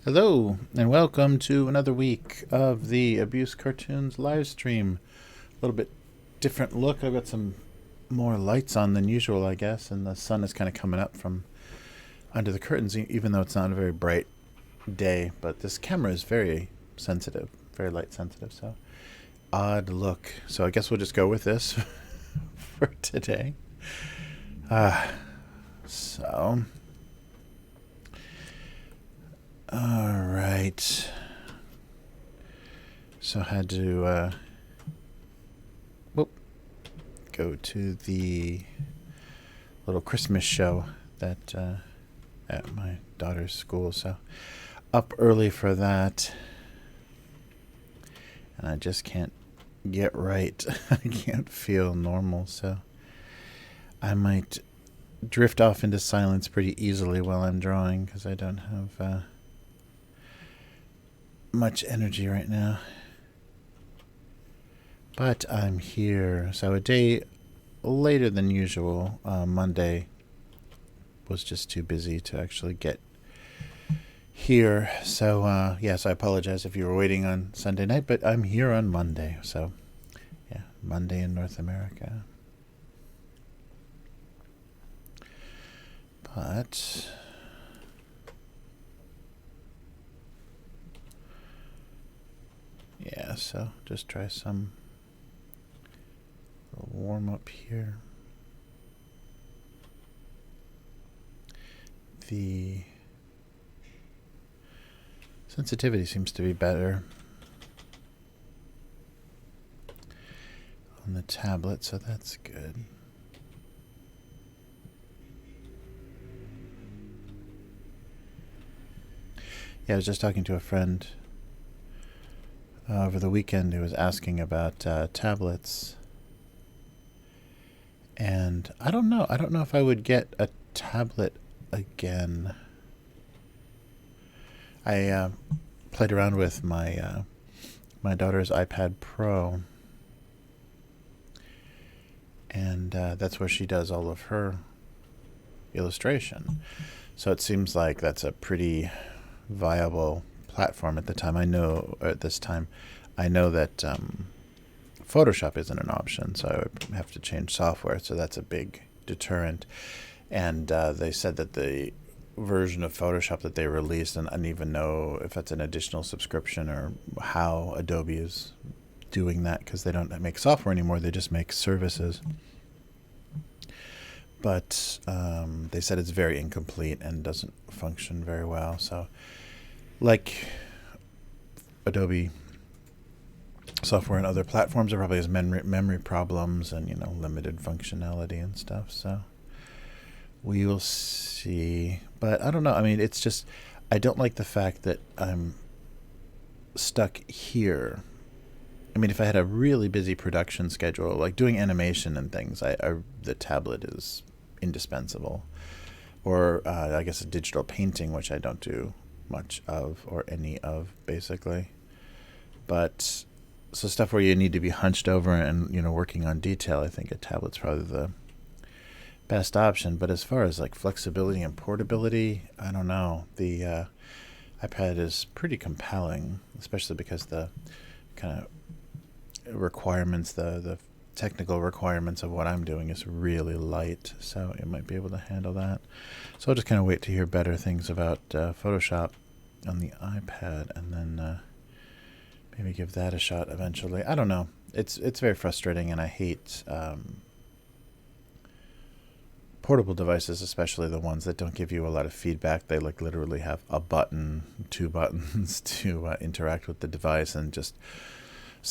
Hello, and welcome to another week of the Abuse Cartoons live stream. A little bit different look. I've got some more lights on than usual, I guess, and the sun is kind of coming up from under the curtains, even though it's not a very bright day. But this camera is very sensitive, very light sensitive, so odd look. So I guess we'll just go with this for today. So... Alright. So I had to go to the little Christmas show that at my daughter's school. So up early for that. And I just can't get right. I can't feel normal, so I might drift off into silence pretty easily while I'm drawing because I don't have much energy right now. But I'm here. So a day later than usual. Monday was just too busy to actually get here. So yes, I apologize if you were waiting on Sunday night, but I'm here on Monday. So yeah, Monday in North America. But yeah, so just try some warm up here. The sensitivity seems to be better on the tablet, so that's good. Yeah, I was just talking to a friend over the weekend who was asking about tablets. And I don't know. I don't know if I would get a tablet again. I played around with my my daughter's iPad Pro. And that's where she does all of her illustration. So it seems like that's a pretty viable platform at the time. At this time, I know that Photoshop isn't an option, so I would have to change software. So that's a big deterrent. And they said that the version of Photoshop that they released, and I don't even know if that's an additional subscription or how Adobe is doing that, because they don't make software anymore. They just make services. But they said it's very incomplete and doesn't function very well. So, like Adobe software and other platforms, it probably has memory problems and, limited functionality and stuff. So we will see. But I don't know. I mean, it's just, I don't like the fact that I'm stuck here. I mean, if I had a really busy production schedule, like doing animation and things, the tablet is indispensable. Or I guess a digital painting, which I don't do much of or any of, basically. But so stuff where you need to be hunched over and, working on detail, I think a tablet's probably the best option. But as far as like flexibility and portability, I don't know. The iPad is pretty compelling, especially because the kind of requirements, the technical requirements of what I'm doing is really light, so it might be able to handle that. So I'll just kind of wait to hear better things about Photoshop on the iPad, and then maybe give that a shot eventually. I don't know. It's very frustrating, and I hate portable devices, especially the ones that don't give you a lot of feedback. They like literally have a button, 2 buttons to interact with the device, and just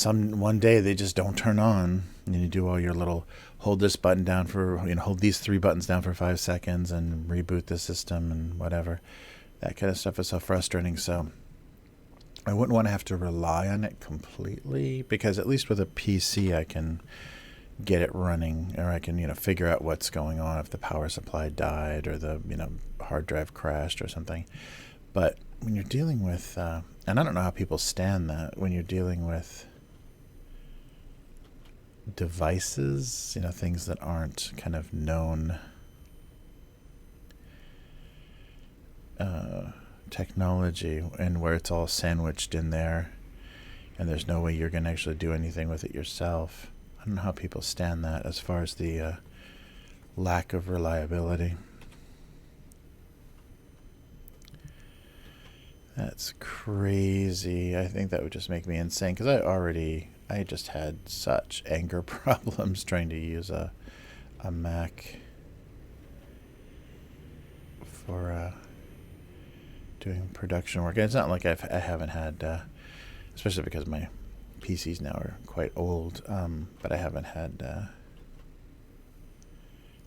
one day they just don't turn on, and you do all your little hold this button down for, hold these 3 buttons down for 5 seconds and reboot the system and whatever. That kind of stuff is so frustrating. So I wouldn't want to have to rely on it completely, because at least with a PC I can get it running, or I can, figure out what's going on if the power supply died or the, hard drive crashed or something. But when you're dealing with, and I don't know how people stand that, when you're dealing with devices, things that aren't kind of known technology and where it's all sandwiched in there and there's no way you're going to actually do anything with it yourself. I don't know how people stand that as far as the lack of reliability. That's crazy. I think that would just make me insane because I just had such anger problems trying to use a Mac for doing production work. And it's not like I haven't had, especially because my PCs now are quite old, but I haven't had,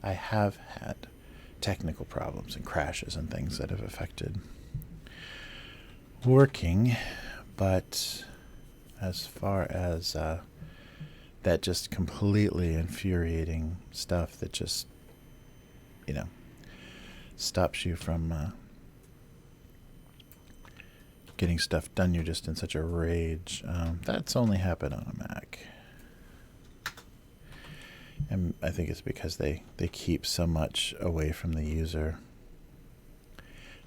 I have had technical problems and crashes and things that have affected working, but as far as that just completely infuriating stuff that just, stops you from getting stuff done, you're just in such a rage. That's only happened on a Mac. And I think it's because they keep so much away from the user.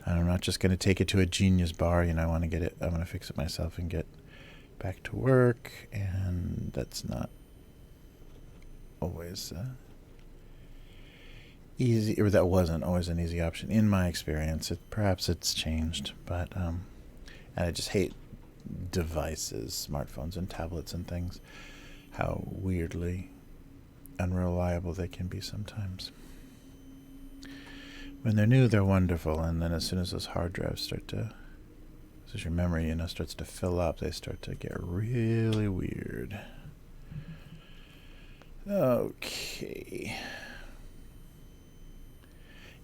And I'm not just going to take it to a Genius bar. I want to fix it myself and get back to work. And that's not always easy, or that wasn't always an easy option in my experience. Perhaps it's changed, but and I just hate devices, smartphones and tablets and things, how weirdly unreliable they can be sometimes. When they're new, they're wonderful, and then as soon as those hard drives as your memory, starts to fill up, they start to get really weird. Okay.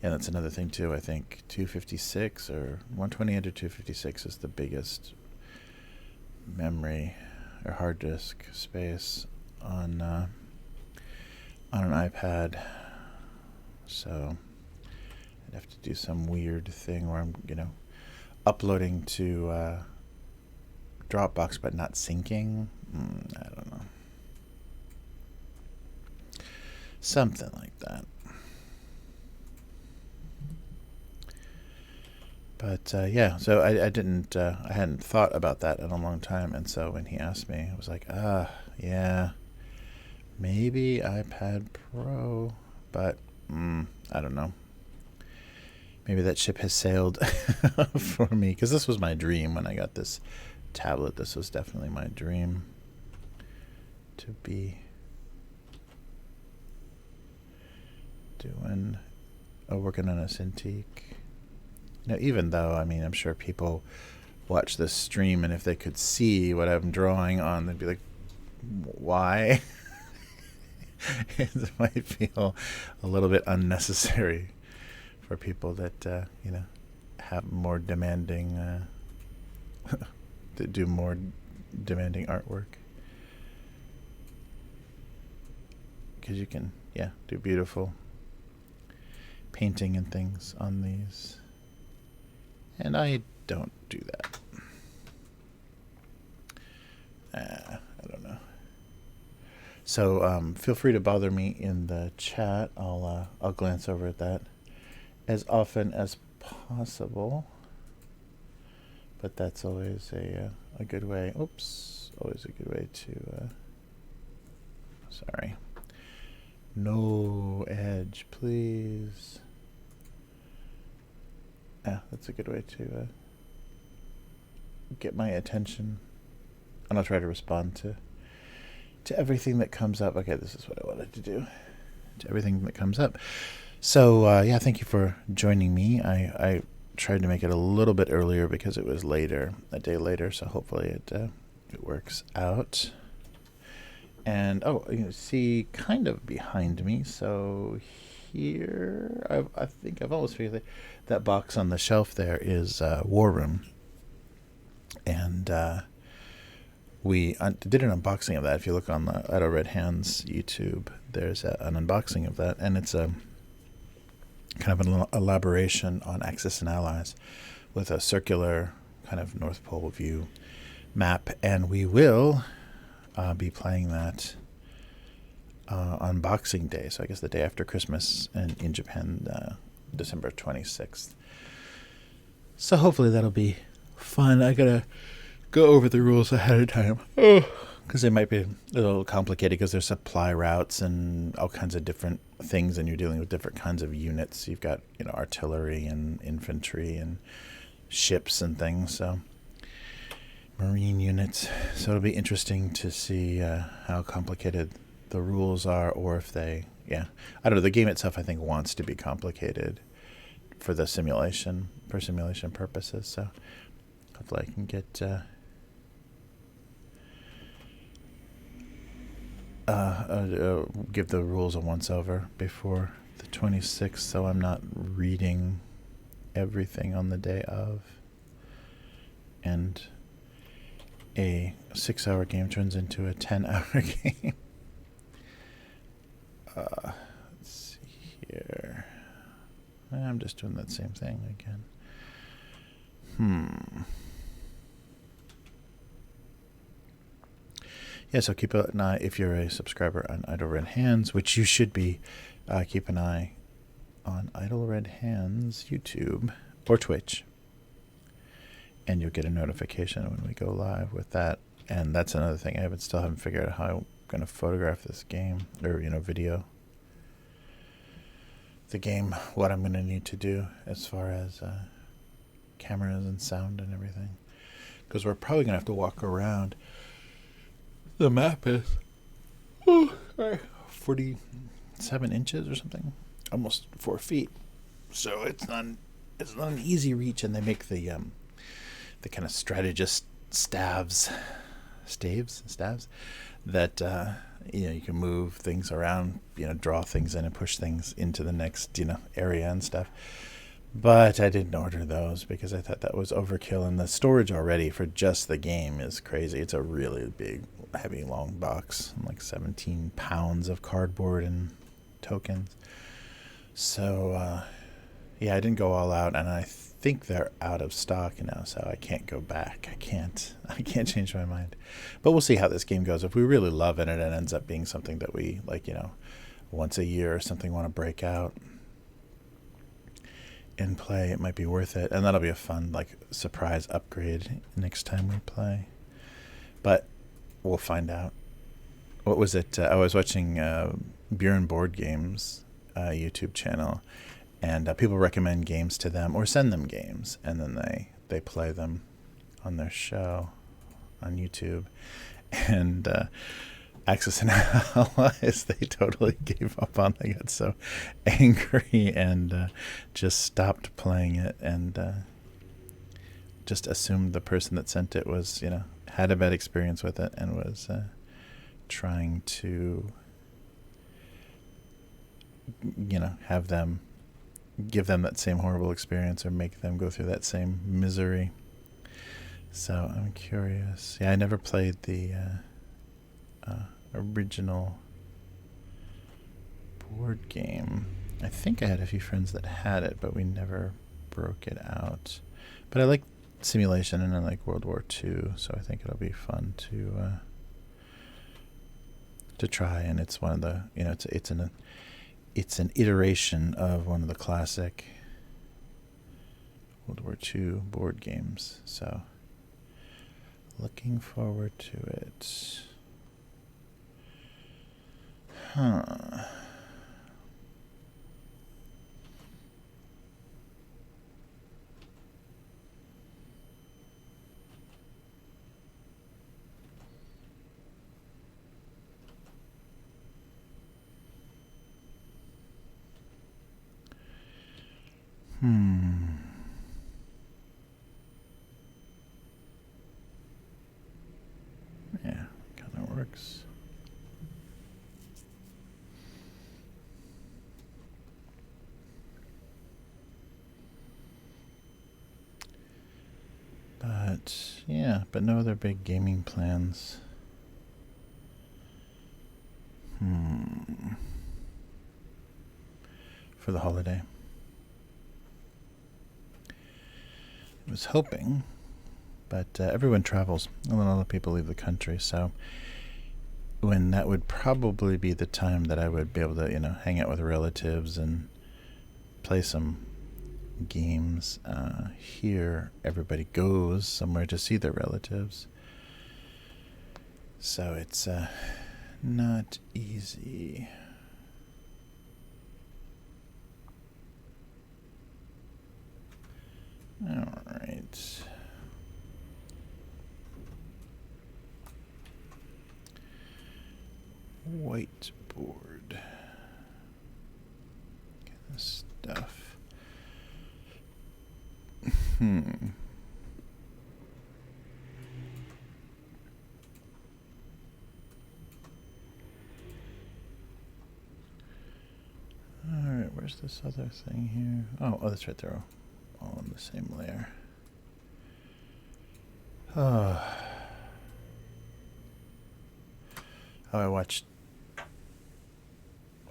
Yeah, that's another thing too. I think 256 or 128 or 256 is the biggest memory or hard disk space on an iPad. So I'd have to do some weird thing where I'm, uploading to Dropbox but not syncing. I don't know. Something like that. But yeah, so I hadn't thought about that in a long time, and so when he asked me, I was like, yeah, maybe iPad Pro, but I don't know. Maybe that ship has sailed for me, because this was my dream when I got this tablet. This was definitely my dream to be working on a Cintiq. Even though, I'm sure people watch this stream, and if they could see what I'm drawing on, they'd be like, why? It might feel a little bit unnecessary for people that, have more demanding, that do more demanding artwork. Because you can, do beautiful painting and things on these. And I don't do that. I don't know. So feel free to bother me in the chat. I'll glance over at that as often as possible. But that's always a good way. Oops, always a good way to. Sorry. No edge, please. Yeah, that's a good way to get my attention, and I'll try to respond to everything that comes up. Okay, this is what I wanted to do, to everything that comes up. So yeah, thank you for joining me. I tried to make it a little bit earlier because it was later, a day later. So hopefully it works out. And you see, kind of behind me. So here, I think I've always figured that box on the shelf there is War Room, and we did an unboxing of that. If you look on the Idle Red Hands YouTube, there's an unboxing of that, and it's a kind of an elaboration on Axis and Allies with a circular kind of North Pole view map, and we will be playing that on Boxing Day, so I guess the day after Christmas, and in Japan, December 26th. So hopefully that'll be fun. I gotta go over the rules ahead of time. Because they might be a little complicated because there's supply routes and all kinds of different things, and you're dealing with different kinds of units. You've got, artillery and infantry and ships and things, so marine units. So it'll be interesting to see how complicated the rules are, or if they, I don't know. The game itself, I think, wants to be complicated for simulation purposes. So hopefully I can get give the rules a once over before the 26th, so I'm not reading everything on the day of, and a 6-hour game turns into a 10-hour game. Let's see here. I'm just doing that same thing again. Yeah, so keep an eye, if you're a subscriber on Idle Red Hands, which you should be, keep an eye on Idle Red Hands YouTube or Twitch, and you'll get a notification when we go live with that. And that's another thing. I still haven't figured out how I'm going to photograph this game, or, video the game, what I'm going to need to do as far as cameras and sound and everything. Because we're probably going to have to walk around. The map is 47 inches or something, almost 4 feet. So it's not an easy reach, and they make the kind of strategist staves that you can move things around, draw things in and push things into the next area and stuff. But I didn't order those because I thought that was overkill, and the storage already for just the game is crazy. It's a really big, heavy, long box, like 17 pounds of cardboard and tokens. So I didn't go all out, and I think they're out of stock now, so I can't go back. I can't change my mind. But we'll see how this game goes. If we really love it and it ends up being something that we like, once a year or something, want to break out and play, it might be worth it, and that'll be a fun surprise upgrade next time we play. But we'll find out. What was it? I was watching Bjorn Board Games YouTube channel, and people recommend games to them or send them games, and then they play them on their show on YouTube. And Axis and Allies, they totally gave up on. They got so angry and just stopped playing it, and just assumed the person that sent it was, had a bad experience with it and was trying to, have them, give them that same horrible experience or make them go through that same misery. So I'm curious. Yeah, I never played the original board game. I think I had a few friends that had it, but we never broke it out. But I like simulation, and I like World War II, so I think it'll be fun to try. And it's one of the, it's an iteration of one of the classic World War II board games. So looking forward to it. Yeah, kind of works. But no other big gaming plans. For the holiday. I was hoping, but everyone travels. A lot of people leave the country, so when that would probably be the time that I would be able to, hang out with relatives and play some games. Here, everybody goes somewhere to see their relatives. So it's not easy. All right. Whiteboard. Get this stuff. Alright, where's this other thing here? Oh, that's right there. All in the same layer. Oh,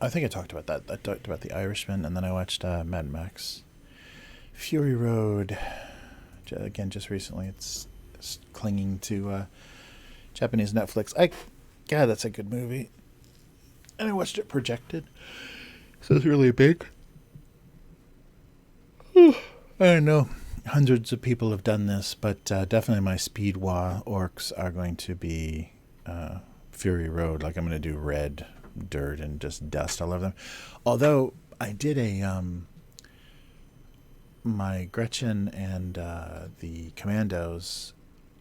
I think I talked about that. I talked about The Irishman, and then I watched Mad Max Fury Road. Again, just recently. It's clinging to Japanese Netflix. God, that's a good movie. And I watched it projected. So it's really big. I don't know. Hundreds of people have done this, but definitely my speedwa orcs are going to be Fury Road. Like, I'm going to do red dirt and just dust all over them. Although I did my Gretchen and the Commandos,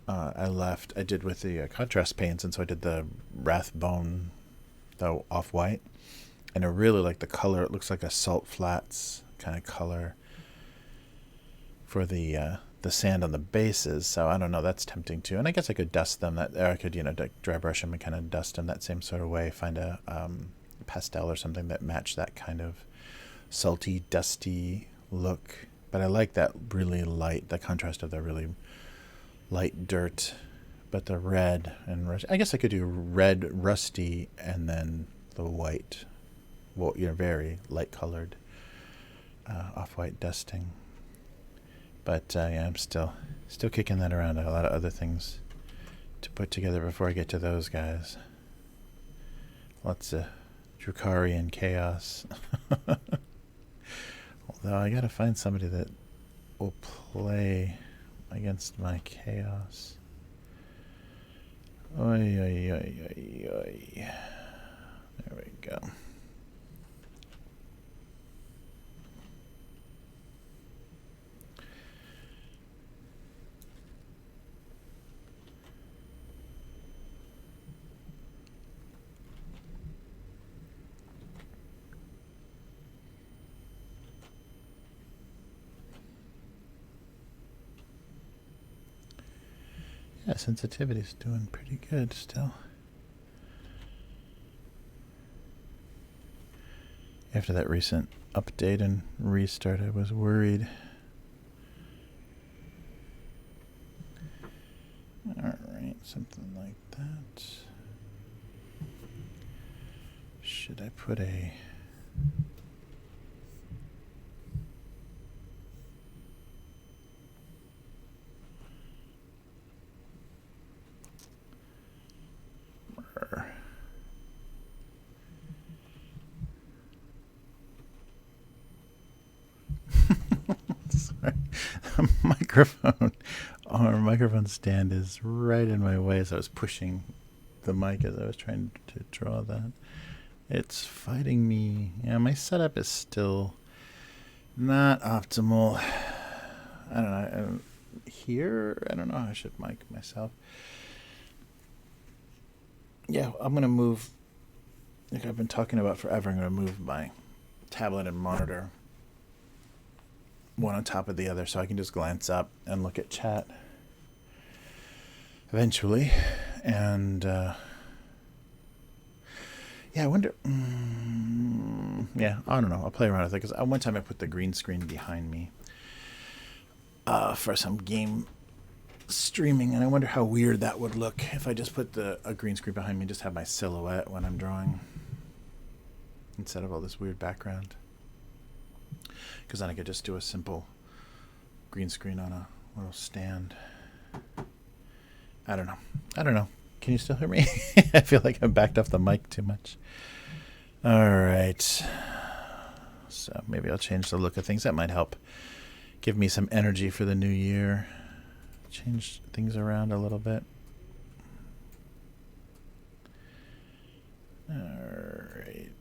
I did with the contrast paints, and so I did the Wrathbone, the off-white, and I really like the color. It looks like a salt flats kind of color for the sand on the bases. So I don't know, that's tempting too. And I guess I could dust them, or I could, dry brush them and kind of dust them that same sort of way. Find a pastel or something that matched that kind of salty, dusty look. But I like that really light, the contrast of the really light dirt. But the red and rusty, I guess I could do red, rusty, and then the white, well, very light colored off-white dusting. But yeah, I'm still kicking that around. I have a lot of other things to put together before I get to those guys. Lots of Drukari chaos. Although I gotta find somebody that will play against my chaos. Oy, oy, oy, oy, oy. There we go. Yeah, sensitivity's doing pretty good still. After that recent update and restart, I was worried. Alright, something like that. Should I put a... Sorry. The microphone stand is right in my way, so I was pushing the mic as I was trying to draw that. It's fighting me. Yeah, my setup is still not optimal. I don't know. I don't know how I should mic myself. Yeah, I'm going to move, like I've been talking about forever, I'm going to move my tablet and monitor one on top of the other so I can just glance up and look at chat eventually. And yeah, I wonder, yeah, I don't know, I'll play around with it, because one time I put the green screen behind me for some game streaming, and I wonder how weird that would look if I just put a green screen behind me and just have my silhouette when I'm drawing instead of all this weird background. Because then I could just do a simple green screen on a little stand. I don't know. Can you still hear me? I feel like I backed off the mic too much. All right. So maybe I'll change the look of things. That might help give me some energy for the new year. Change things around a little bit. All right.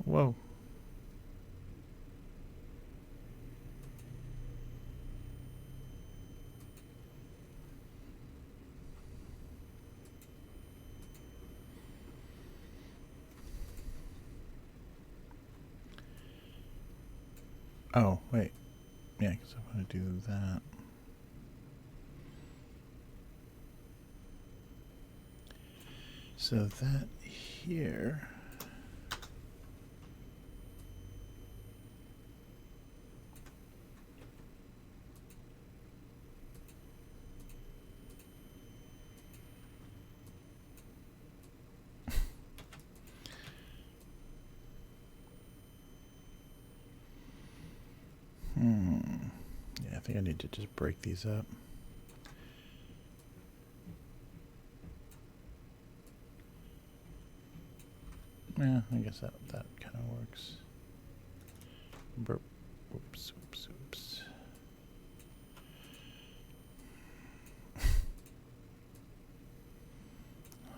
Whoa. Oh, wait. Yeah, because I want to do that. So that here. Yeah, I think I need to just break these up. Yeah, I guess that kind of works. Burp. Oops, oops, oops.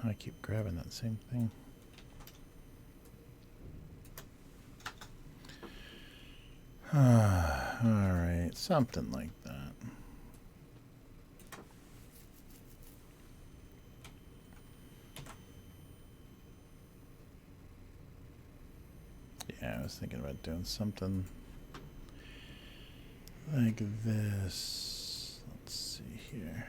I keep grabbing that same thing. Alright, something like that. Yeah, I was thinking about doing something like this. Let's see here.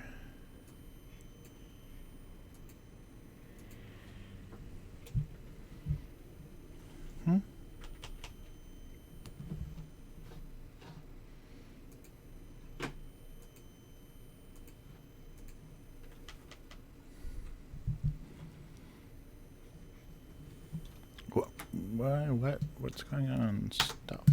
What's going on? Stop.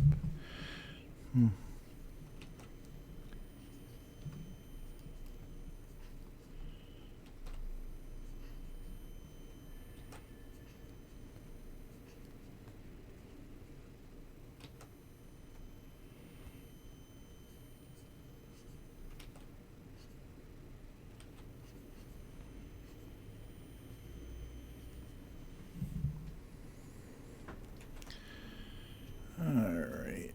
Alright.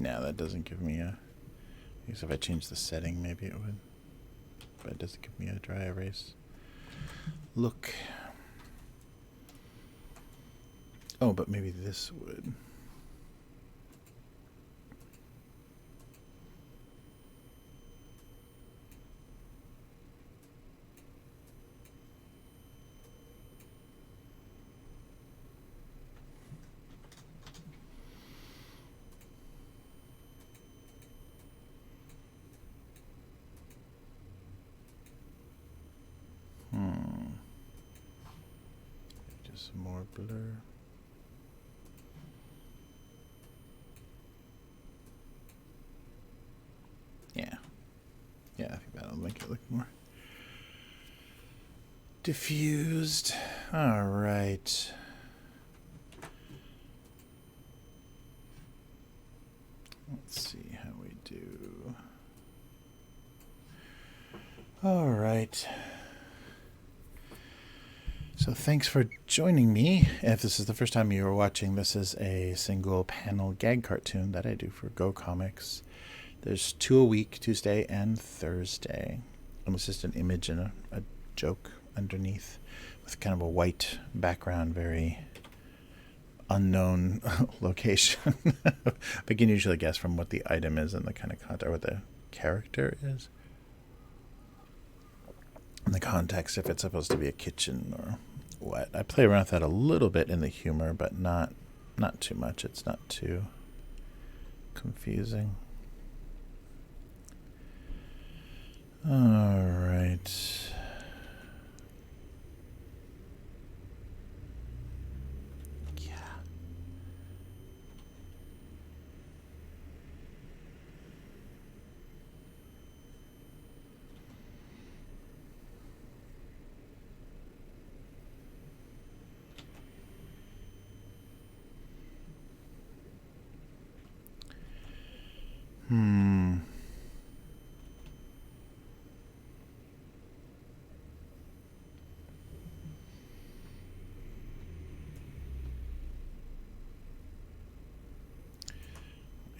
No, that doesn't give me a... I guess if I change the setting, maybe it would. But it doesn't give me a dry erase look. Oh, but maybe this would. Just some more blur. Yeah, I think that'll make it look more diffused. All right. Let's see how we do. All right. So thanks for joining me. If this is the first time you are watching, this is a single panel gag cartoon that I do for Go Comics. There's 2 a week, Tuesday and Thursday. And it's just an image and a joke underneath with kind of a white background, very unknown location. I can usually guess from what the item is and the kind of content, or what the character is. And the context, if it's supposed to be a kitchen wet. I play around with that a little bit in the humor, but not too much. It's not too confusing. All right.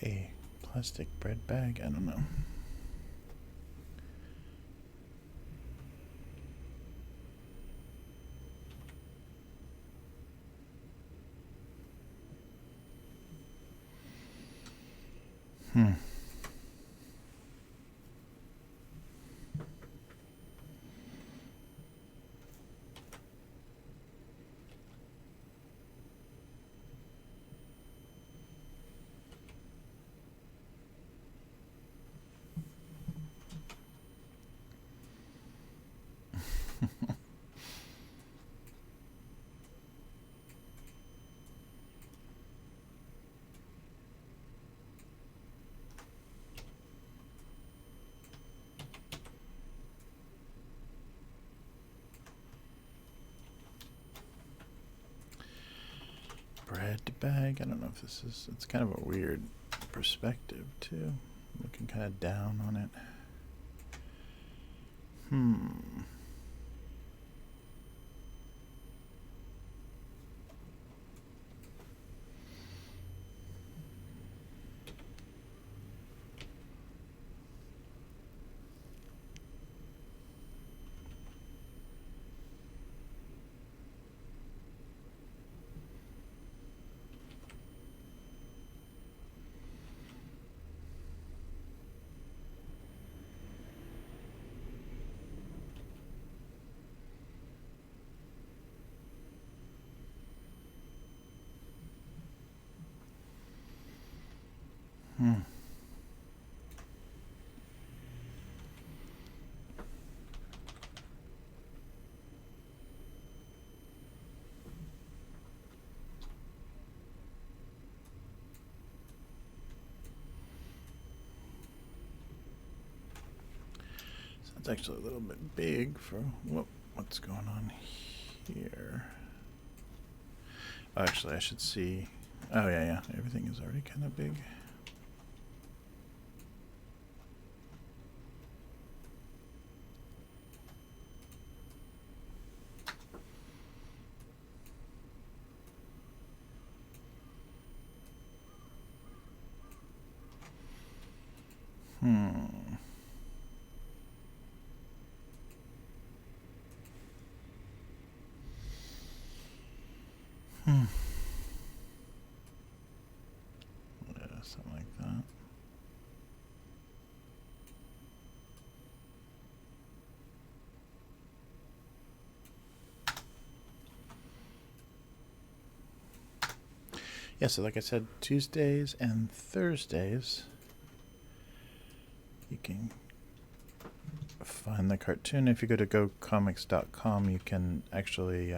A plastic bread bag? I don't know. Bread bag? I don't know if this is... It's kind of a weird perspective, too. Looking kind of down on it. It's actually a little bit big for what's going on here. Actually, I should see. Oh, yeah. Everything is already kind of big. Yeah, something like that. Yeah, so like I said, Tuesdays and Thursdays, you can find the cartoon. If you go to gocomics.com, you can actually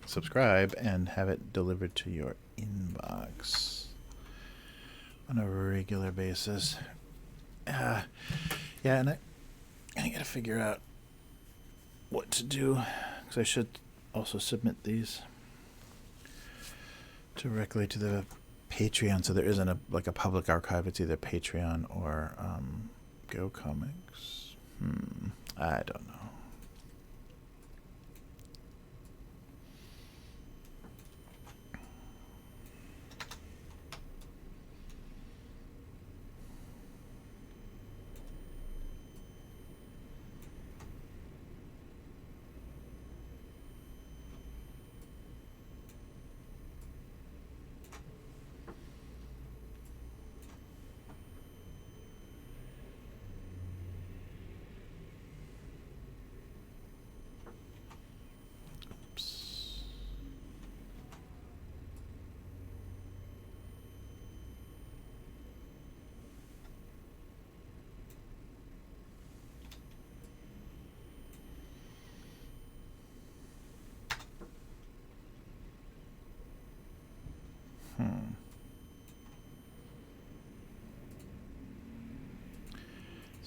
subscribe and have it delivered to your inbox on a regular basis. Yeah, and I gotta figure out what to do, because I should also submit these directly to the Patreon, so there isn't a public archive. It's either Patreon or GoComics. I don't know.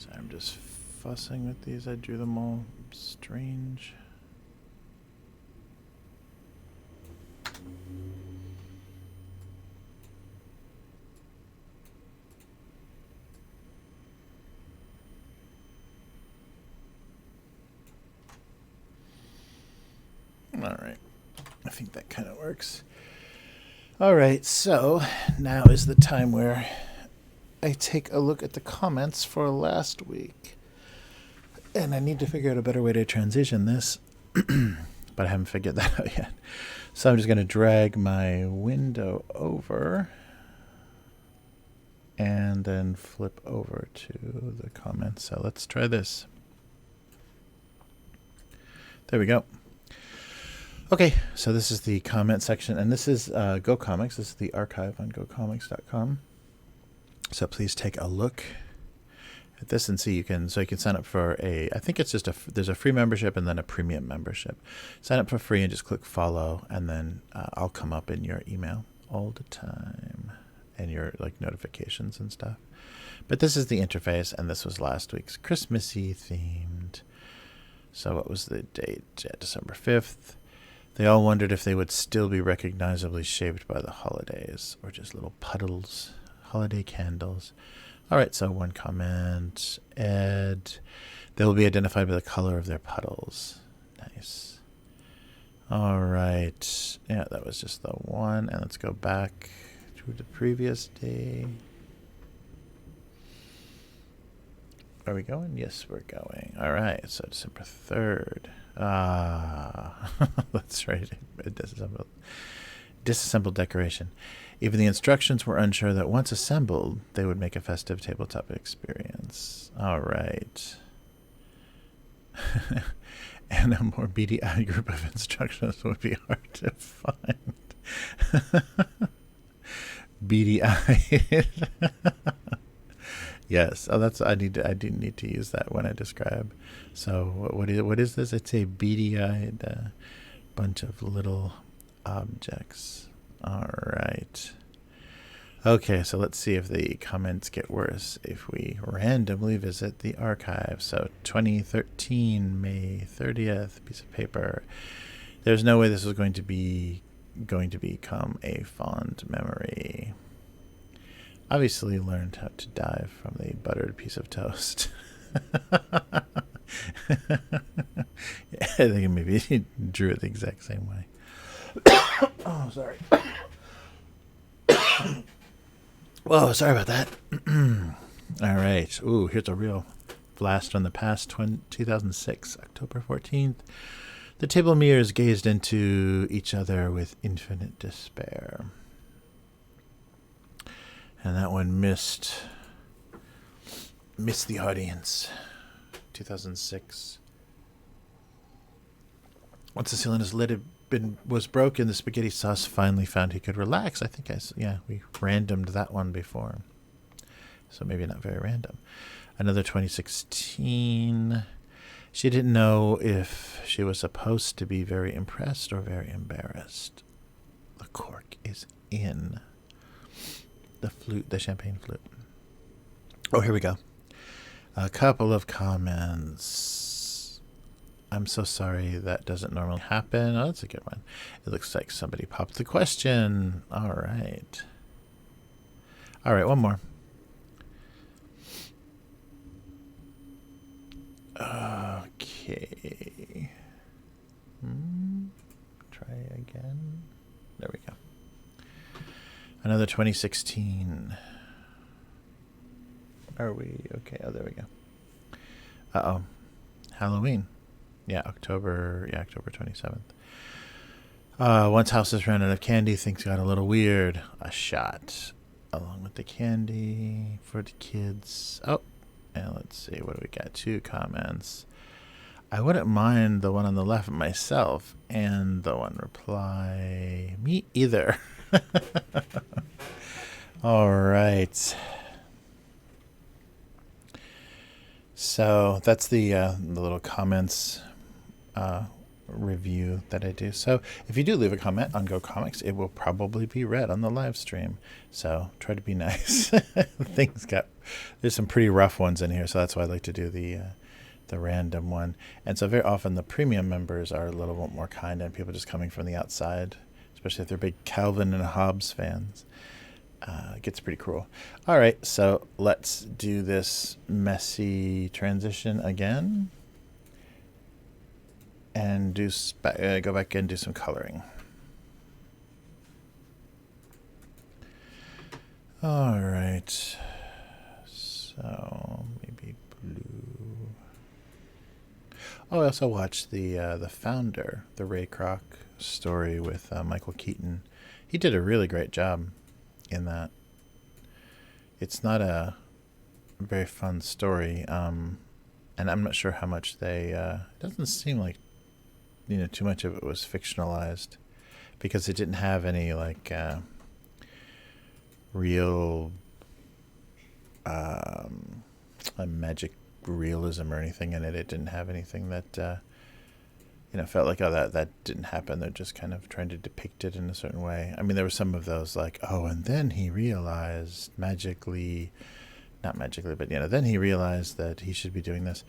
So I'm just fussing with these. I drew them all strange. All right. I think that kind of works. All right. So now is the time where I take a look at the comments for last week. And I need to figure out a better way to transition this. But I haven't figured that out yet. So I'm just going to drag my window over and then flip over to the comments. So let's try this. There we go. Okay, so this is the comment section, and this is Go Comics. This is the archive on gocomics.com. So please take a look at this and see. You can sign up for I think it's just there's a free membership and then a premium membership. Sign up for free and just click follow, and then I'll come up in your email all the time and your notifications and stuff. But this is the interface, and this was last week's Christmassy themed. So what was the date? Yeah, December 5th. They all wondered if they would still be recognizably shaped by the holidays or just little puddles, holiday candles. All right, so one comment. Ed, they will be identified by the color of their puddles. Nice. All right. Yeah, that was just the one. And let's go back to the previous day. Are we going? Yes, we're going. All right, so December 3rd. That's right. Disassembled decoration. Even the instructions were unsure that once assembled, they would make a festive tabletop experience. All right. And a more beady-eyed group of instructions would be hard to find. Beady-eyed. Yes. Oh, I do need to use that when I describe. So what is this? It's a beady-eyed bunch of little objects. All right. Okay, so let's see if the comments get worse if we randomly visit the archive. So 2013, May 30th, piece of paper. There's no way this is going to become a fond memory. Obviously learned how to dive from the buttered piece of toast. Yeah, I think maybe he drew it the exact same way. Oh, sorry. Whoa, sorry about that. All right. Ooh, here's a real blast from the past. 2006, October 14th. The table mirrors gazed into each other with infinite despair. And that one missed the audience. 2006. Once the cylinder's lid was broken, the spaghetti sauce finally found he could relax. I think we randomed that one before. So maybe not very random. Another 2016. She didn't know if she was supposed to be very impressed or very embarrassed. The cork is in. The flute, the champagne flute. Oh, here we go. A couple of comments. I'm so sorry that doesn't normally happen. Oh, that's a good one. It looks like somebody popped the question. All right. All right, one more. Okay. Try again. There we go. Another 2016. Are we okay? Oh, there we go. Uh-oh. Halloween. Yeah, October 27th. Once houses ran out of candy, things got a little weird. A shot along with the candy for the kids. Oh, and let's see. What do we got? 2 comments. I wouldn't mind the one on the left myself, and the one reply, me either. All right. So that's the little comments review that I do. So if you do leave a comment on Go Comics, it will probably be read on the live stream. So try to be nice. There's some pretty rough ones in here, so that's why I like to do the random one. And so very often the premium members are a little bit more kind, and people just coming from the outside, especially if they're big Calvin and Hobbes fans. It gets pretty cruel. All right, so let's do this messy transition again. And go back and do some coloring. All right. So maybe blue. Oh, I also watched the Founder, the Ray Kroc story with Michael Keaton. He did a really great job in that. It's not a very fun story, and I'm not sure how much they. It doesn't seem like too much of it was fictionalized, because it didn't have any like real magic realism or anything in it. It didn't have anything that felt like, oh, that didn't happen. They're just kind of trying to depict it in a certain way. I mean, there were some of those like, oh, and then he realized magically, not magically, but then he realized that he should be doing this.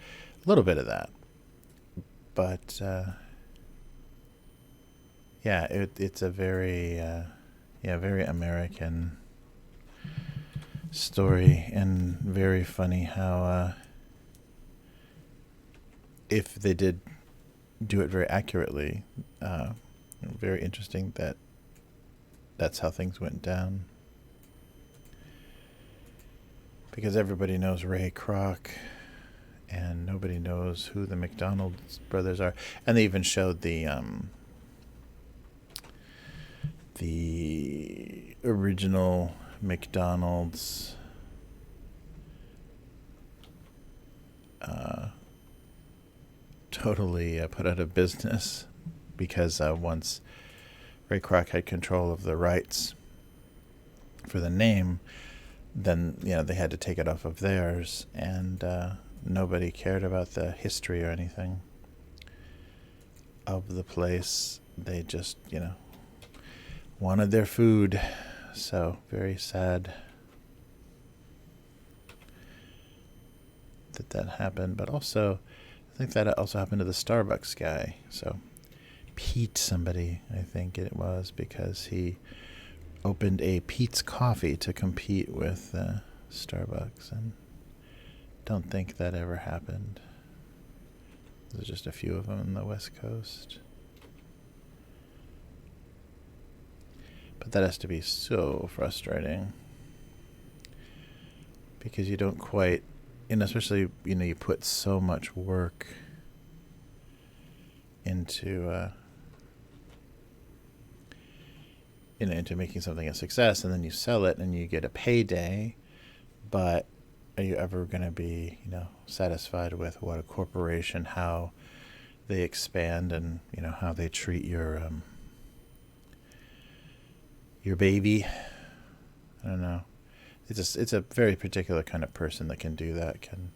A little bit of that, but it's a very very American story, and very funny how if they did do it very accurately, very interesting that that's how things went down, because everybody knows Ray Kroc and nobody knows who the McDonald's brothers are. And they even showed the original McDonald's totally put out of business, because once Ray Kroc had control of the rights for the name, then they had to take it off of theirs, and nobody cared about the history or anything of the place. They just wanted their food. So very sad that happened. But also, I think that also happened to the Starbucks guy. So Pete somebody, I think it was, because he opened a Pete's Coffee to compete with Starbucks, and don't think that ever happened. There's just a few of them on the West Coast. But that has to be so frustrating, because you don't quite, especially, you put so much work into into making something a success, and then you sell it and you get a payday, but are you ever going to be, satisfied with what a corporation, how they expand, and, how they treat your baby? I don't know. It's a very particular kind of person that can do that, can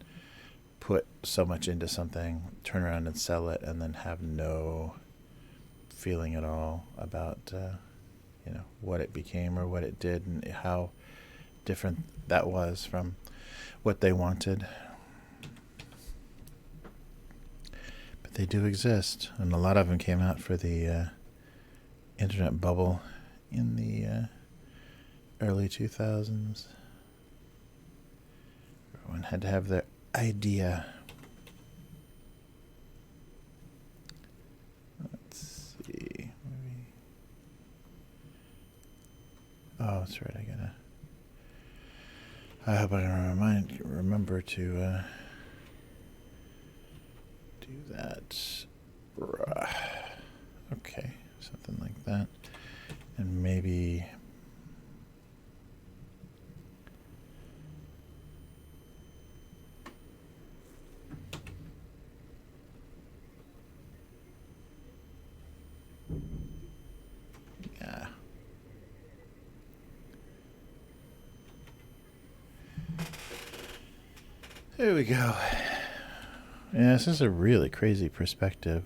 put so much into something, turn around and sell it, and then have no feeling at all about what it became or what it did, and how different that was from what they wanted. But they do exist, and a lot of them came out for the internet bubble in the early 2000s. Everyone had to have their idea. Let's see. Maybe. Oh, that's right. I hope I can remember to do that. Okay, something like that. And maybe There we go. Yeah, this is a really crazy perspective.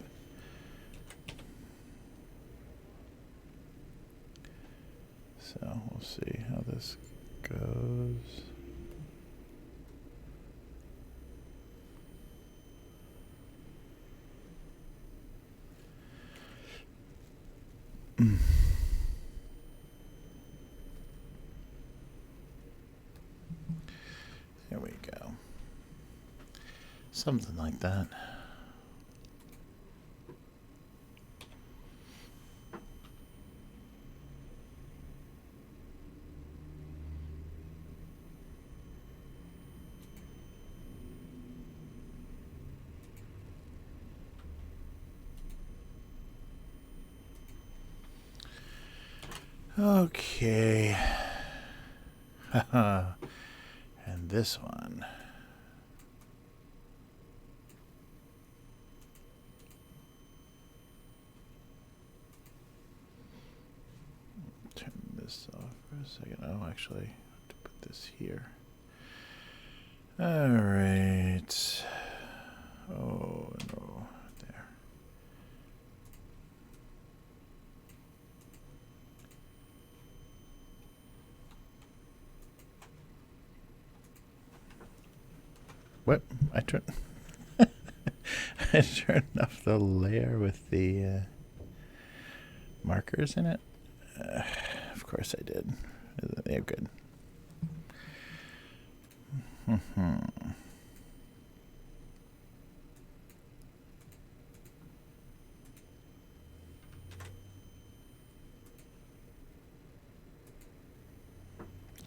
this goes. There we go. Something like that. Okay. And this one. Turn this off for a second. Oh, actually, I have to put this here. All right. Oh, no. There. What? I turned I turned off the layer with the markers in it. Of course I did. They're good.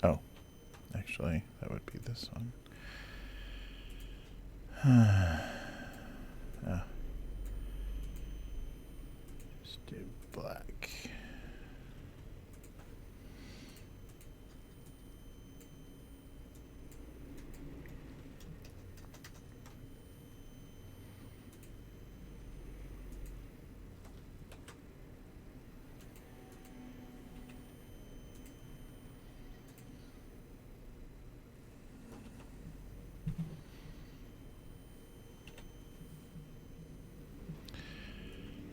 Oh, actually, that would be this one. Just do black.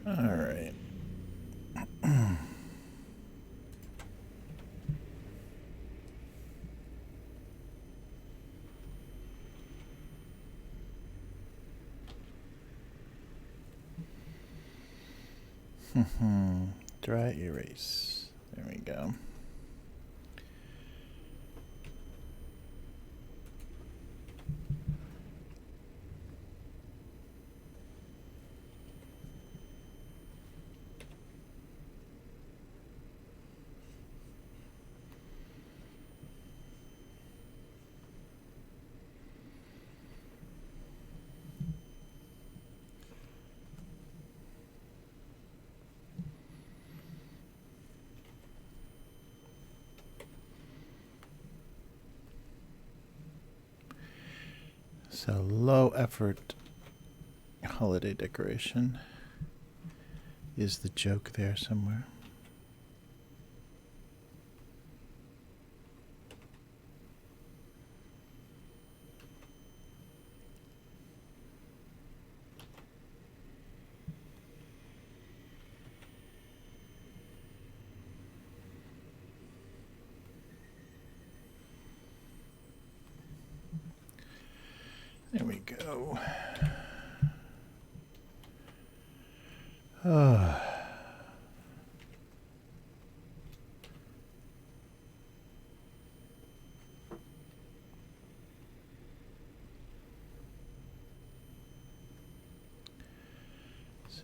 All right. Dry erase. There we go. So low effort holiday decoration. Is the joke there somewhere? There we go. So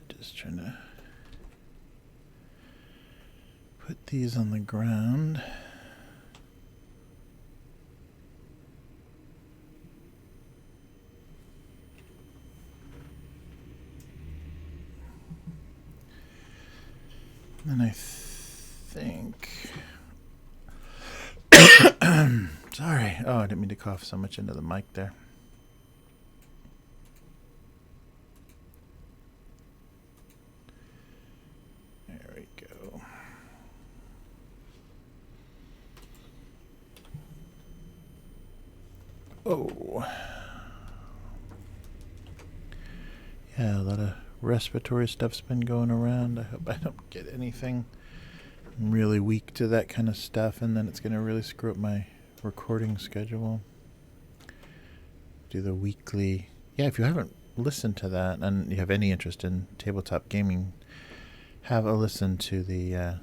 just trying to put these on the ground. And I think... Sorry. Oh, I didn't mean to cough so much into the mic there. There we go. Oh. Yeah, a lot of respiratory stuff's been going around. I hope I don't get anything I'm really weak to that kind of stuff, and then it's going to really screw up my recording schedule. Do the weekly. Yeah, if you haven't listened to that and you have any interest in tabletop gaming, have a listen to the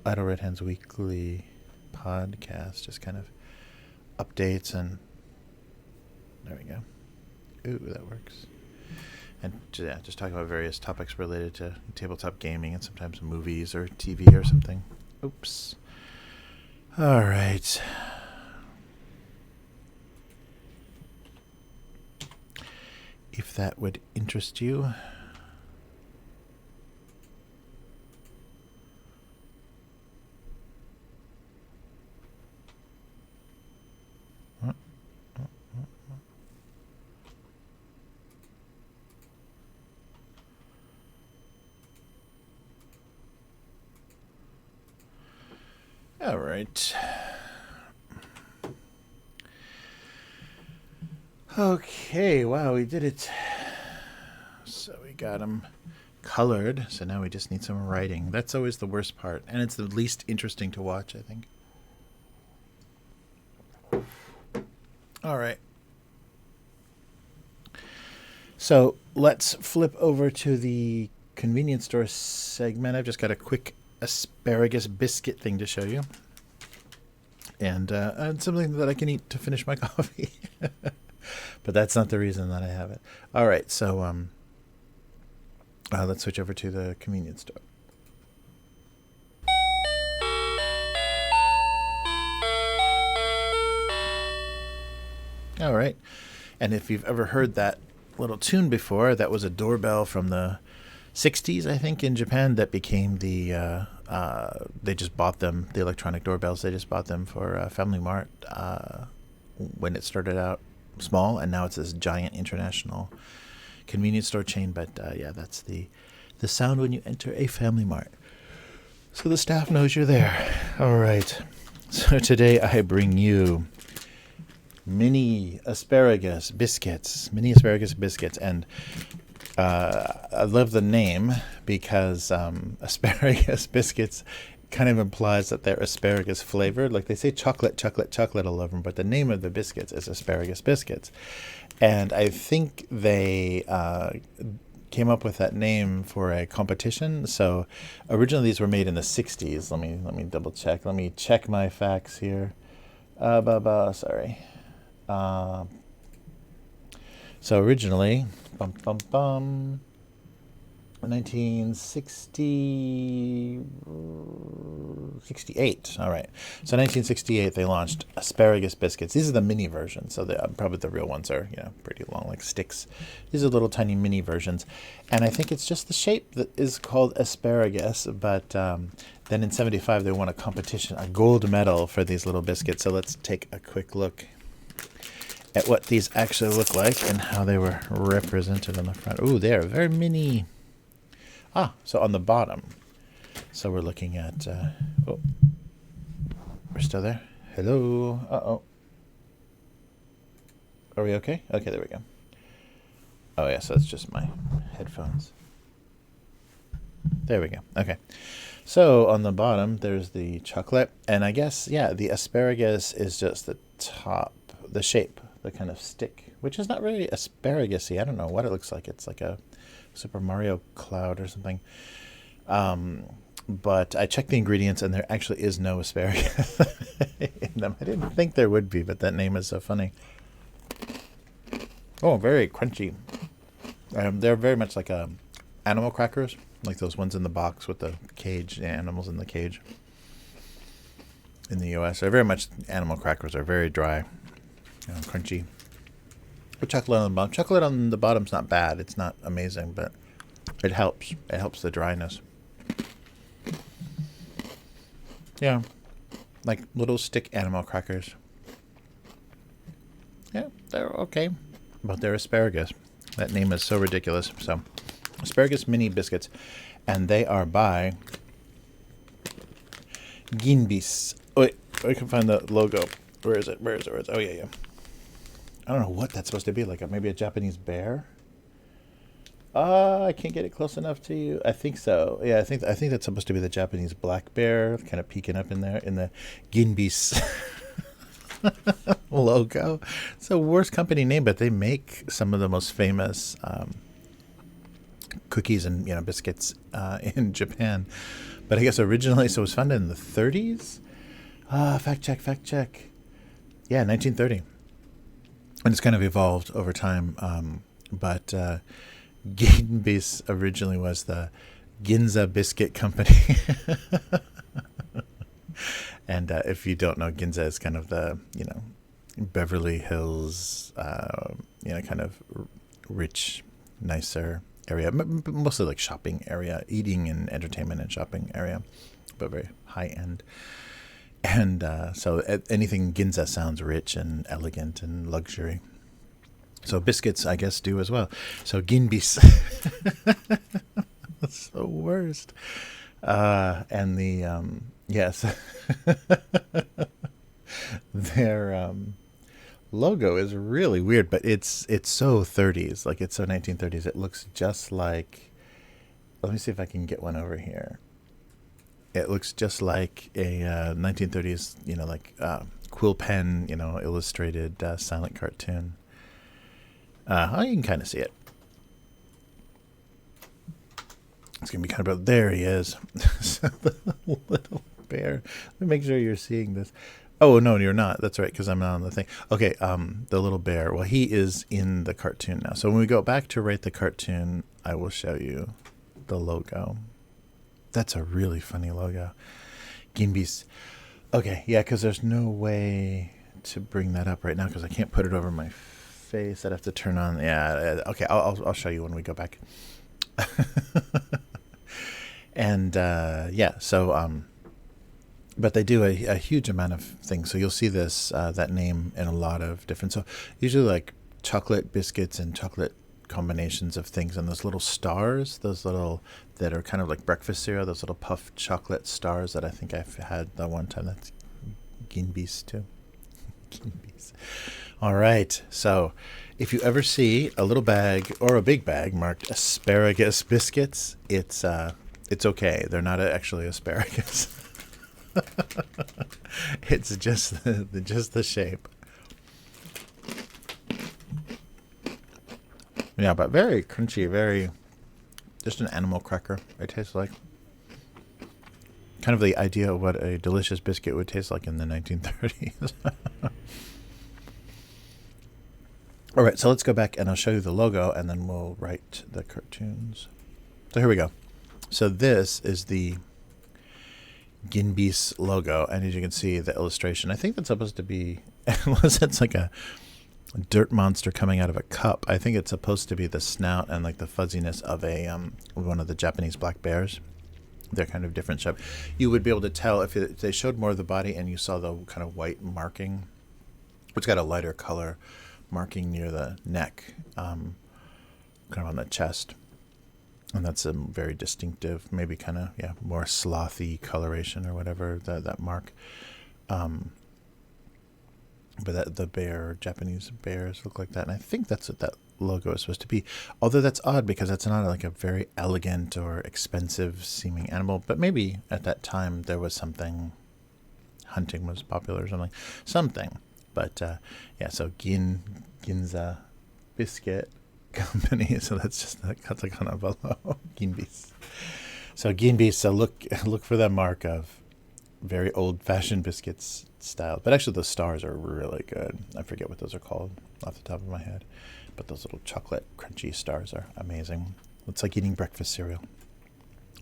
Idle Red Hands Weekly podcast. Just kind of updates and there we go. Ooh, that works. And yeah, just talking about various topics related to tabletop gaming and sometimes movies or TV or something. Oops. All right. If that would interest you. All right. Okay, wow, we did it. So we got them colored, so now we just need some writing. That's always the worst part, and it's the least interesting to watch, I think. All right. So let's flip over to the convenience store segment. I've just got a quick asparagus biscuit thing to show you, and something that I can eat to finish my coffee. But that's not the reason that I have it. All right, so let's switch over to the convenience store. All right, and if you've ever heard that little tune before, that was a doorbell from the 60s, I think, in Japan that became the, they just bought them, the electronic doorbells, they just bought them for Family Mart when it started out small, and now it's this giant international convenience store chain. But yeah, that's the sound when you enter a Family Mart. So the staff knows you're there. All right. So today I bring you mini asparagus biscuits, and I love the name because asparagus biscuits kind of implies that they're asparagus flavored. Like they say chocolate all over them, but the name of the biscuits is asparagus biscuits. And I think they came up with that name for a competition. So originally these were made in the 60s. Let me double check. Let me check my facts here. Sorry. So originally, 1968. All right. So 1968, they launched asparagus biscuits. These are the mini versions. So probably the real ones are, pretty long, like sticks. These are little tiny mini versions. And I think it's just the shape that is called asparagus. But then in 75, they won a competition, a gold medal for these little biscuits. So let's take a quick look at what these actually look like and how they were represented on the front. Ooh, they're very mini. So on the bottom. So we're looking at, we're still there. Hello. Uh-oh. Are we okay? Okay, there we go. Oh, yeah, so that's just my headphones. There we go. Okay. So on the bottom, there's the chocolate. And I guess, yeah, the asparagus is just the top, the shape, the kind of stick, which is not really asparagus-y. I don't know what it looks like. It's like a Super Mario cloud or something. But I checked the ingredients, and there actually is no asparagus in them. I didn't think there would be, but that name is so funny. Oh, very crunchy. They're very much like animal crackers, like those ones in the box with the cage, the animals in the cage. In the U.S., they're very much, animal crackers are very dry, crunchy. But chocolate on the bottom. Chocolate on the bottom's not bad. It's not amazing, but it helps. It helps the dryness. Yeah, like little stick animal crackers. Yeah, they're okay, but they're asparagus. That name is so ridiculous. So, asparagus mini biscuits, and they are by Ginbis. Oh, wait, I can find the logo. Where is it? Oh, yeah. I don't know what that's supposed to be, like maybe a Japanese bear. I can't get it close enough to you. I think so. Yeah, I think that's supposed to be the Japanese black bear, kind of peeking up in there in the Ginbis logo. It's a worst company name, but they make some of the most famous cookies and biscuits in Japan. But I guess originally, so it was founded in the 30s. Fact check. Yeah, 1930, and it's kind of evolved over time. But Ginbis originally was the Ginza Biscuit Company. And if you don't know, Ginza is kind of the, Beverly Hills, kind of rich, nicer area, mostly like shopping area, eating and entertainment and shopping area, but very high end. And so anything Ginza sounds rich and elegant and luxury. So biscuits, I guess, do as well. So Ginbis. That's the worst. And the, yes. Their logo is really weird, but it's so 30s. Like, it's so 1930s. It looks just like, let me see if I can get one over here. It looks just like a 1930s, like quill pen, illustrated silent cartoon. You can kind of see it. It's going to be kind of, there he is. So the little bear. Let me make sure you're seeing this. Oh, no, you're not. That's right, because I'm not on the thing. Okay, the little bear. Well, he is in the cartoon now. So when we go back to rate the cartoon, I will show you the logo. That's a really funny logo. Ginbis. Okay, yeah, because there's no way to bring that up right now because I can't put it over my face. I'd have to turn on. Yeah, okay, I'll show you when we go back. And yeah, so but they do a huge amount of things. So you'll see this that name in a lot of different. So usually like chocolate biscuits and chocolate combinations of things, and those little stars, those little that are kind of like breakfast cereal, those little puffed chocolate stars that I think I've had that one time. That's Ginbis too. Ginbis. All right. So if you ever see a little bag or a big bag marked asparagus biscuits, it's okay. They're not actually asparagus. It's just the shape. Yeah, but very crunchy, very just an animal cracker. It tastes like kind of the idea of what a delicious biscuit would taste like in the 1930s. All right, so let's go back and I'll show you the logo and then we'll write the cartoons. So here we go. So this is the Ginbis logo, and as you can see, the illustration, I think that's supposed to be, unless it's like a dirt monster coming out of a cup, I think it's supposed to be the snout and like the fuzziness of a one of the Japanese black bears. They're kind of different shape. You would be able to tell if they showed more of the body and you saw the kind of white marking, which got a lighter color marking near the neck, kind of on the chest. And that's a very distinctive, maybe kind of, yeah, more slothy coloration or whatever, that mark. But the bear, Japanese bears look like that. And I think that's what that logo is supposed to be. Although that's odd because that's not like a very elegant or expensive seeming animal. But maybe at that time there was something, hunting was popular or something. Something. But yeah, so Ginza Biscuit Company. So that's like kind of a logo. Ginbis. So Ginbis, so look for that mark of very old-fashioned biscuits style. But actually, the stars are really good. I forget what those are called off the top of my head. But those little chocolate crunchy stars are amazing. It's like eating breakfast cereal.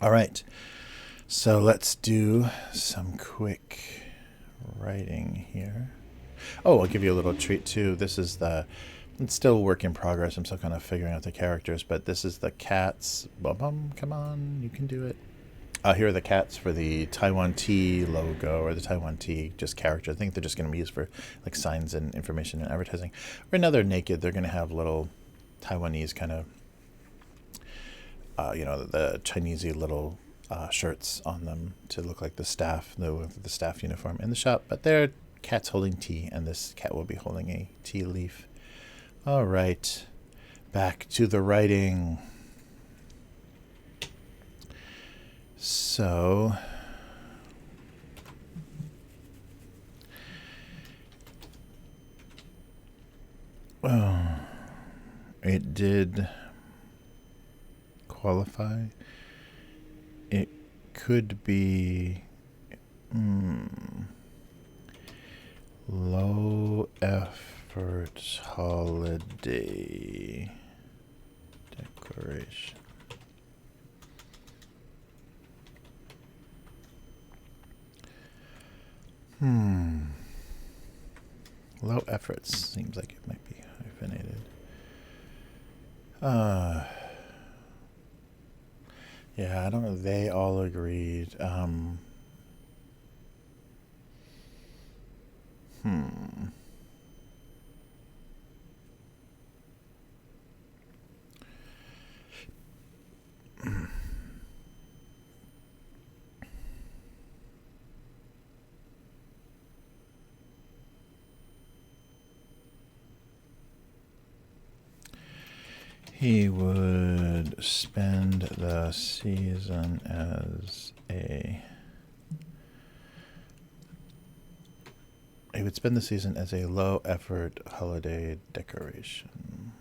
All right. So let's do some quick writing here. Oh, I'll give you a little treat, too. This is it's still a work in progress. I'm still kind of figuring out the characters. But this is the cats. Bum, come on. You can do it. Here are the cats for the Taiwan Tea logo, or the Taiwan Tea just character. I think they're just going to be used for like signs and information and advertising. Right now they're naked. They're going to have little Taiwanese kind of, the Chinesey little shirts on them to look like the staff, the staff uniform in the shop. But they're cats holding tea, and this cat will be holding a tea leaf. All right, back to the writing. So it did qualify. It could be low effort holiday decoration. Low efforts seems like it might be hyphenated. Yeah, I don't know. They all agreed. He would spend the season as a... He would spend the season as a low-effort holiday decoration.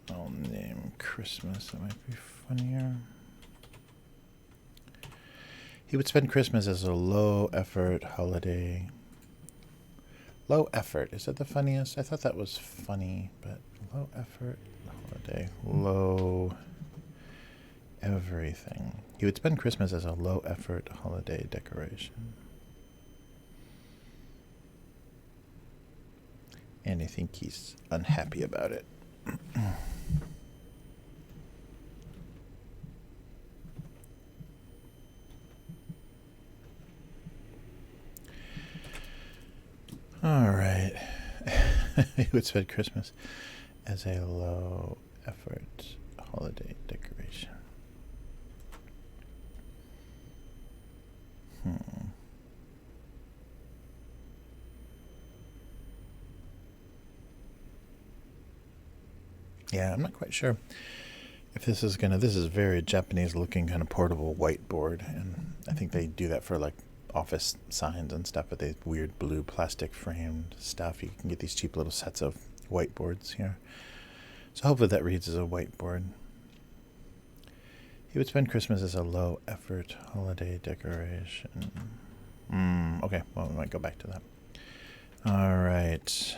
I'll name Christmas. That might be funnier. He would spend Christmas as a low-effort holiday. Low effort. Is that the funniest? I thought that was funny, but low effort holiday. Low everything. He would spend Christmas as a low effort holiday decoration. And I think he's unhappy about it. All right. He would spend Christmas as a low effort holiday decoration. Yeah, I'm not quite sure if this is this is very Japanese looking kind of portable whiteboard, and I think they do that for like office signs and stuff, but they weird blue plastic framed stuff. You can get these cheap little sets of whiteboards here. So hopefully that reads as a whiteboard. He would spend Christmas as a low effort holiday decoration. Okay, well, we might go back to that. All right.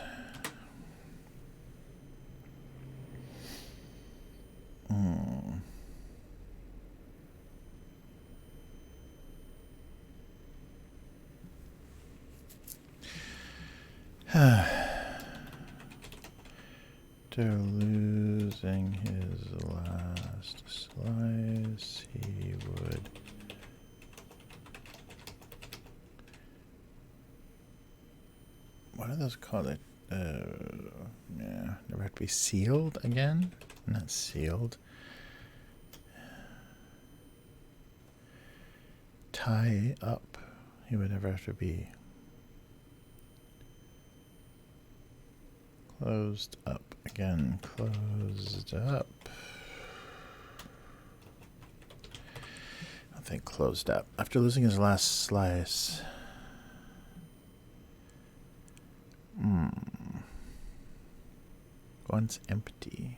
After losing his last slice, he would what are those called? Yeah, never have to be sealed again? Not sealed. Tie up. He would never have to be closed up again. Closed up. I think closed up. After losing his last slice. Once empty.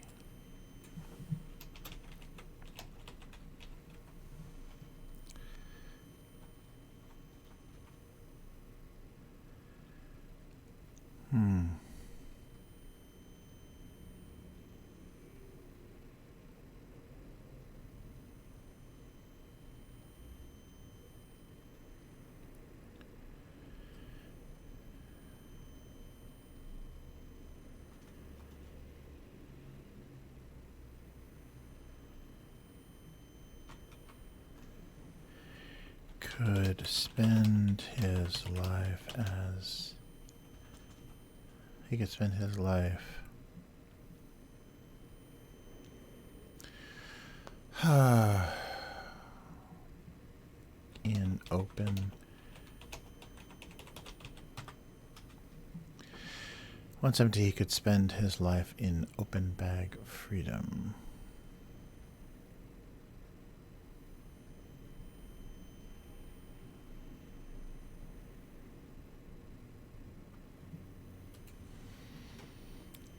Could spend his life as he could spend his life in open Once empty, he could spend his life in open bag freedom.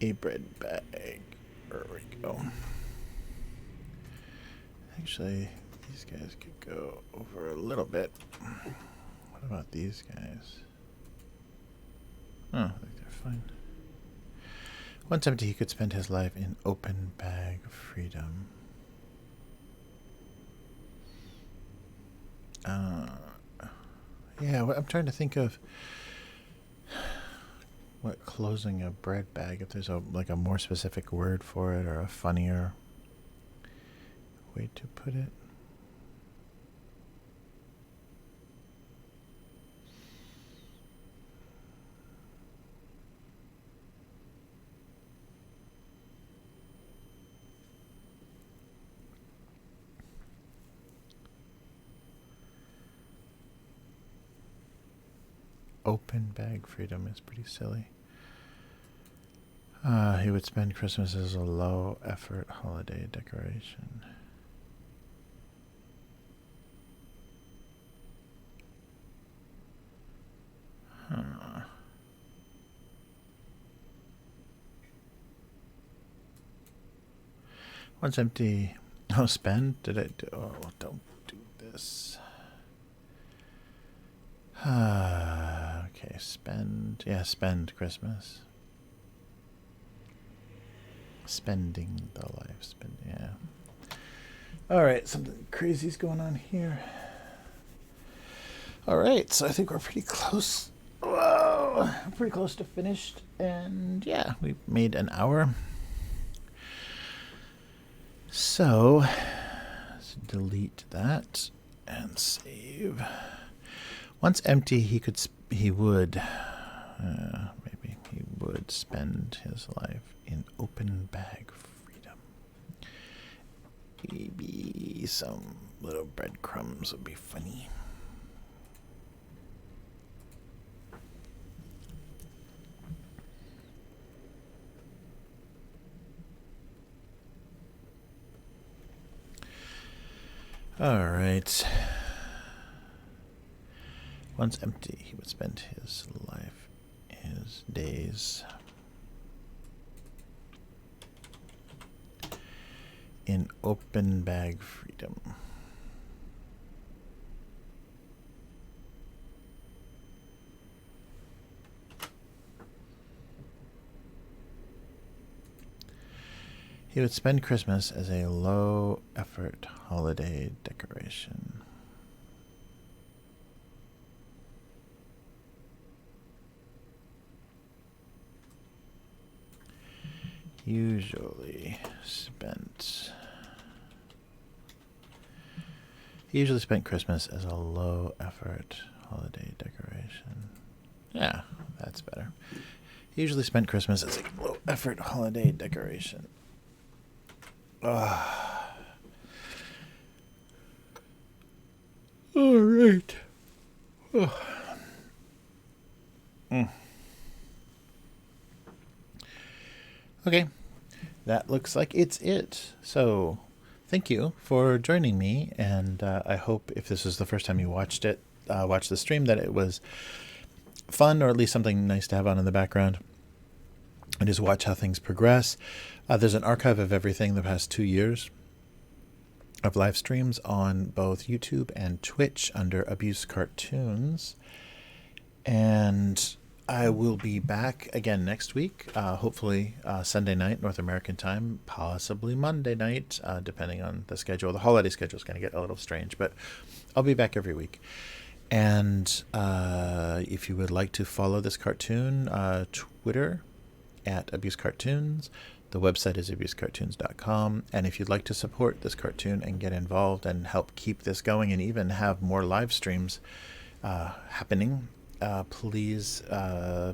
A bread bag. There we go. Actually, these guys could go over a little bit. What about these guys? Oh, I think they're fine. Once empty, he could spend his life in open bag freedom. Yeah, I'm trying to think of what closing a bread bag, if there's a more specific word for it or a funnier way to put it. Open bag freedom is pretty silly. He would spend Christmas as a low effort holiday decoration. Huh. Once empty. Oh, spend? Did I do? Oh, don't do this. Okay, spend. Yeah, spend Christmas. Spending the life. Spend. Yeah. All right, something crazy's going on here. All right, so I think we're pretty close. Whoa, pretty close to finished, and yeah, we made an hour. So let's delete that and save. Once empty, he would spend his life in open bag freedom. Maybe some little breadcrumbs would be funny. All right. Once empty, he would spend his life, his days in open bag freedom. He would spend Christmas as a low-effort holiday decoration. He usually spent Christmas as a low-effort holiday decoration. Yeah, that's better. He usually spent Christmas as a low-effort holiday decoration. All right. Okay, that looks like it's it. So thank you for joining me, and I hope if this is the first time you watched the stream, that it was fun, or at least something nice to have on in the background, and just watch how things progress. There's an archive of everything the past 2 years of live streams on both YouTube and Twitch under Abuse Cartoons. And I will be back again next week, hopefully Sunday night, North American time, possibly Monday night, depending on the schedule. The holiday schedule is going to get a little strange, but I'll be back every week. And if you would like to follow this cartoon, Twitter at Abuse Cartoons. The website is abusecartoons.com. And if you'd like to support this cartoon and get involved and help keep this going and even have more live streams happening, please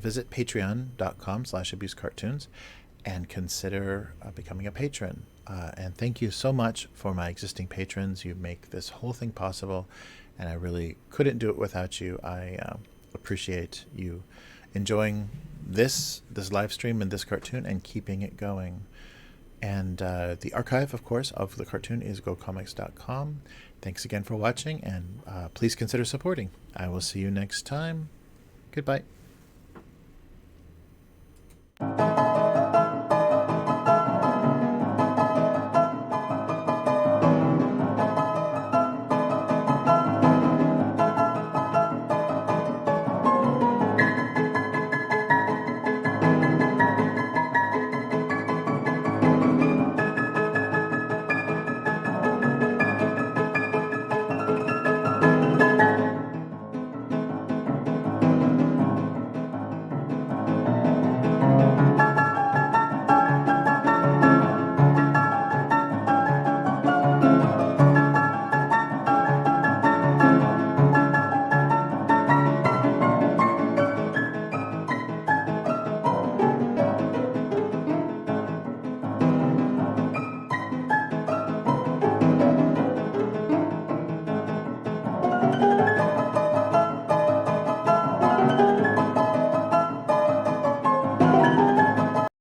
visit patreon.com/abusecartoons and consider becoming a patron. And thank you so much for my existing patrons. You make this whole thing possible, and I really couldn't do it without you. I appreciate you enjoying this live stream and this cartoon and keeping it going. And the archive, of course, of the cartoon is gocomics.com. Thanks again for watching, and please consider supporting. I will see you next time. Goodbye.